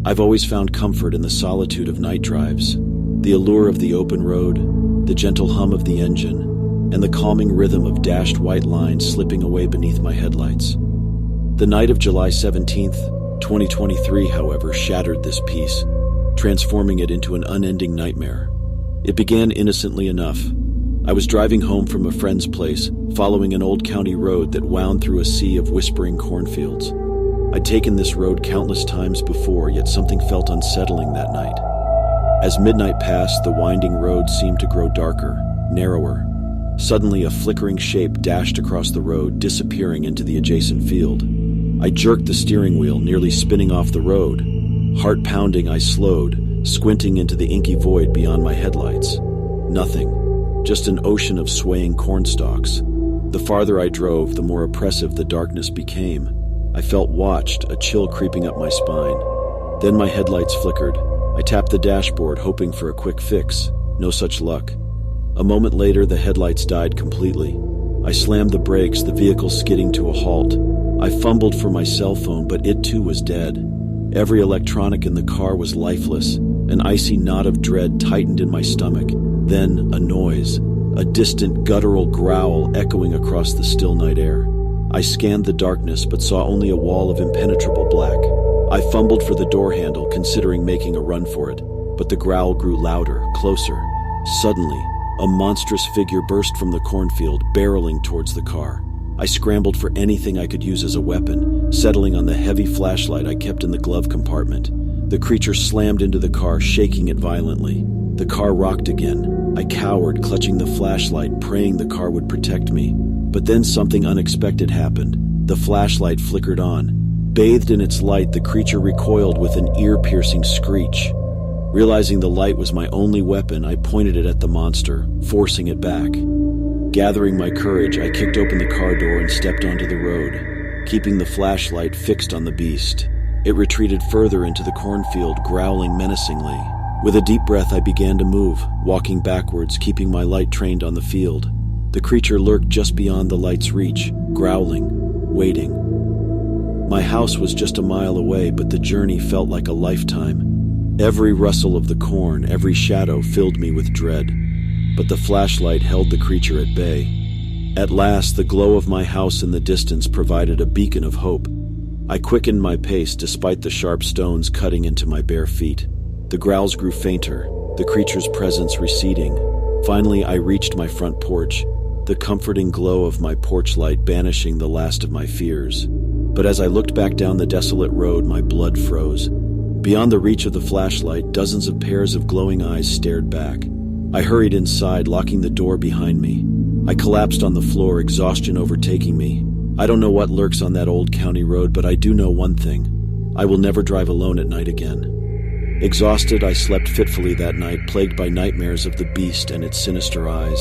I've always found comfort in the solitude of night drives, the allure of the open road, the gentle hum of the engine, and the calming rhythm of dashed white lines slipping away beneath my headlights. The night of July 17th, 2023, however, shattered this peace, transforming it into an unending nightmare. It began innocently enough. I was driving home from a friend's place, following an old county road that wound through a sea of whispering cornfields. I'd taken this road countless times before, yet something felt unsettling that night. As midnight passed, the winding road seemed to grow darker, narrower. Suddenly, a flickering shape dashed across the road, disappearing into the adjacent field. I jerked the steering wheel, nearly spinning off the road. Heart pounding, I slowed, squinting into the inky void beyond my headlights. Nothing, just an ocean of swaying cornstalks. The farther I drove, the more oppressive the darkness became. I felt watched, a chill creeping up my spine. Then my headlights flickered. I tapped the dashboard, hoping for a quick fix. No such luck. A moment later, the headlights died completely. I slammed the brakes, the vehicle skidding to a halt. I fumbled for my cell phone, but it too was dead. Every electronic in the car was lifeless. An icy knot of dread tightened in my stomach. Then, a noise. A distant, guttural growl echoing across the still night air. I scanned the darkness, but saw only a wall of impenetrable black. I fumbled for the door handle, considering making a run for it, but the growl grew louder, closer. Suddenly, a monstrous figure burst from the cornfield, barreling towards the car. I scrambled for anything I could use as a weapon, settling on the heavy flashlight I kept in the glove compartment. The creature slammed into the car, shaking it violently. The car rocked again. I cowered, clutching the flashlight, praying the car would protect me. But then something unexpected happened. The flashlight flickered on. Bathed in its light, the creature recoiled with an ear-piercing screech. Realizing the light was my only weapon, I pointed it at the monster, forcing it back. Gathering my courage, I kicked open the car door and stepped onto the road, keeping the flashlight fixed on the beast. It retreated further into the cornfield, growling menacingly. With a deep breath, I began to move, walking backwards, keeping my light trained on the field. The creature lurked just beyond the light's reach, growling, waiting. My house was just a mile away, but the journey felt like a lifetime. Every rustle of the corn, every shadow filled me with dread. But the flashlight held the creature at bay. At last, the glow of my house in the distance provided a beacon of hope. I quickened my pace despite the sharp stones cutting into my bare feet. The growls grew fainter, the creature's presence receding. Finally, I reached my front porch, the comforting glow of my porch light banishing the last of my fears. But as I looked back down the desolate road, my blood froze. Beyond the reach of the flashlight, dozens of pairs of glowing eyes stared back. I hurried inside, locking the door behind me. I collapsed on the floor, exhaustion overtaking me. I don't know what lurks on that old county road, but I do know one thing. I will never drive alone at night again. Exhausted, I slept fitfully that night, plagued by nightmares of the beast and its sinister eyes.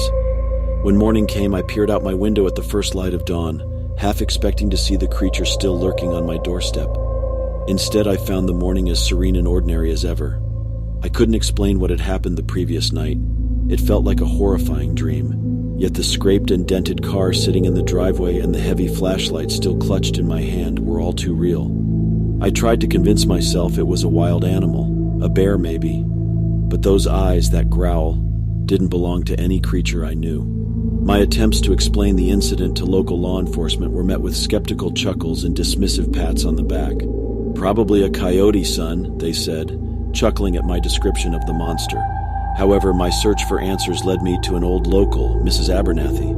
When morning came, I peered out my window at the first light of dawn, half expecting to see the creature still lurking on my doorstep. Instead, I found the morning as serene and ordinary as ever. I couldn't explain what had happened the previous night. It felt like a horrifying dream. Yet the scraped and dented car sitting in the driveway and the heavy flashlight still clutched in my hand were all too real. I tried to convince myself it was a wild animal, a bear maybe. But those eyes, that growl, didn't belong to any creature I knew. My attempts to explain the incident to local law enforcement were met with skeptical chuckles and dismissive pats on the back. "Probably a coyote, son," they said, chuckling at my description of the monster. However, my search for answers led me to an old local, Mrs. Abernathy.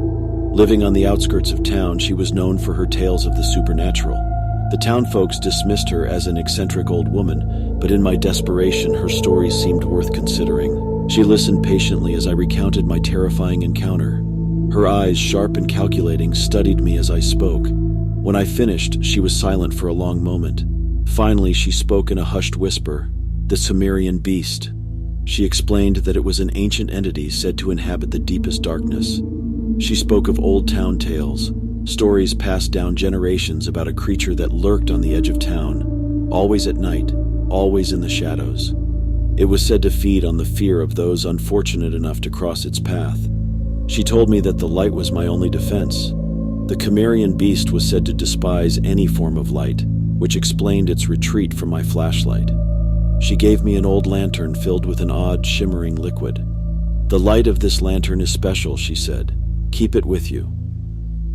Living on the outskirts of town, she was known for her tales of the supernatural. The town folks dismissed her as an eccentric old woman, but in my desperation, her stories seemed worth considering. She listened patiently as I recounted my terrifying encounter. Her eyes, sharp and calculating, studied me as I spoke. When I finished, she was silent for a long moment. Finally, she spoke in a hushed whisper, "The Cimmerian beast." She explained that it was an ancient entity said to inhabit the deepest darkness. She spoke of old town tales, stories passed down generations about a creature that lurked on the edge of town, always at night, always in the shadows. It was said to feed on the fear of those unfortunate enough to cross its path. She told me that the light was my only defense. The Cimmerian beast was said to despise any form of light, which explained its retreat from my flashlight. She gave me an old lantern filled with an odd, shimmering liquid. "The light of this lantern is special," she said. "Keep it with you."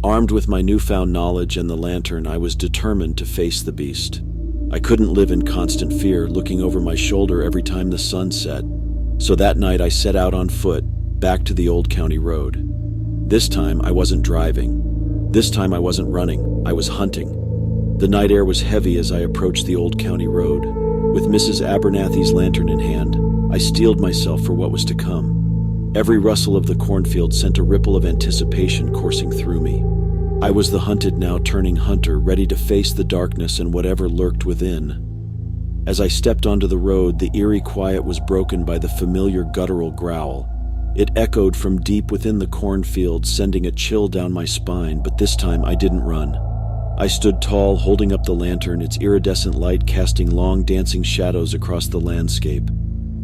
Armed with my newfound knowledge and the lantern, I was determined to face the beast. I couldn't live in constant fear, looking over my shoulder every time the sun set. So that night I set out on foot, back to the old county road. This time I wasn't driving. This time I wasn't running, I was hunting. The night air was heavy as I approached the old county road. With Mrs. Abernathy's lantern in hand, I steeled myself for what was to come. Every rustle of the cornfield sent a ripple of anticipation coursing through me. I was the hunted now turning hunter, ready to face the darkness and whatever lurked within. As I stepped onto the road, the eerie quiet was broken by the familiar guttural growl. It echoed from deep within the cornfield, sending a chill down my spine, but this time I didn't run. I stood tall, holding up the lantern, its iridescent light casting long dancing shadows across the landscape.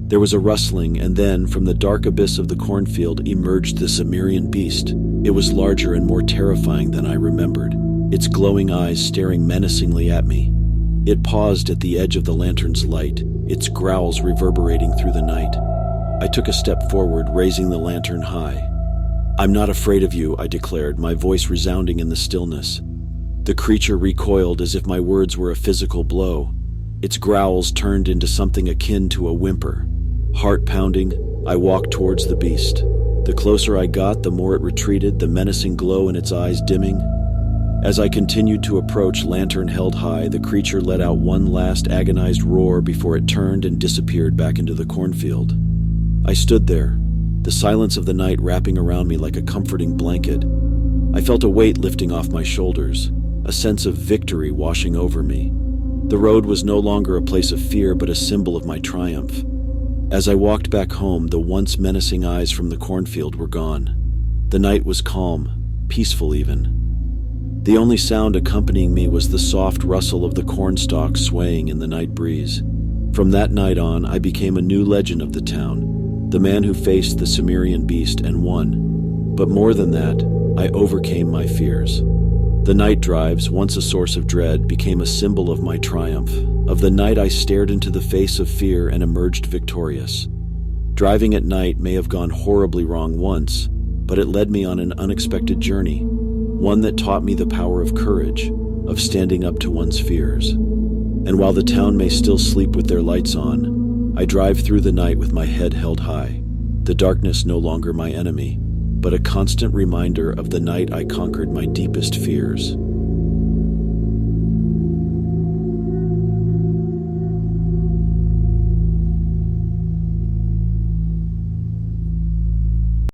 There was a rustling, and then, from the dark abyss of the cornfield, emerged the Cimmerian beast. It was larger and more terrifying than I remembered, its glowing eyes staring menacingly at me. It paused at the edge of the lantern's light, its growls reverberating through the night. I took a step forward, raising the lantern high. "I'm not afraid of you," I declared, my voice resounding in the stillness. The creature recoiled as if my words were a physical blow. Its growls turned into something akin to a whimper. Heart pounding, I walked towards the beast. The closer I got, the more it retreated, the menacing glow in its eyes dimming. As I continued to approach, lantern held high, the creature let out one last agonized roar before it turned and disappeared back into the cornfield. I stood there, the silence of the night wrapping around me like a comforting blanket. I felt a weight lifting off my shoulders, a sense of victory washing over me. The road was no longer a place of fear, but a symbol of my triumph. As I walked back home, the once menacing eyes from the cornfield were gone. The night was calm, peaceful even. The only sound accompanying me was the soft rustle of the cornstalks swaying in the night breeze. From that night on, I became a new legend of the town, the man who faced the Cimmerian beast and won. But more than that, I overcame my fears. The night drives, once a source of dread, became a symbol of my triumph, of the night I stared into the face of fear and emerged victorious. Driving at night may have gone horribly wrong once, but it led me on an unexpected journey, one that taught me the power of courage, of standing up to one's fears. And while the town may still sleep with their lights on, I drive through the night with my head held high, the darkness no longer my enemy, but a constant reminder of the night I conquered my deepest fears.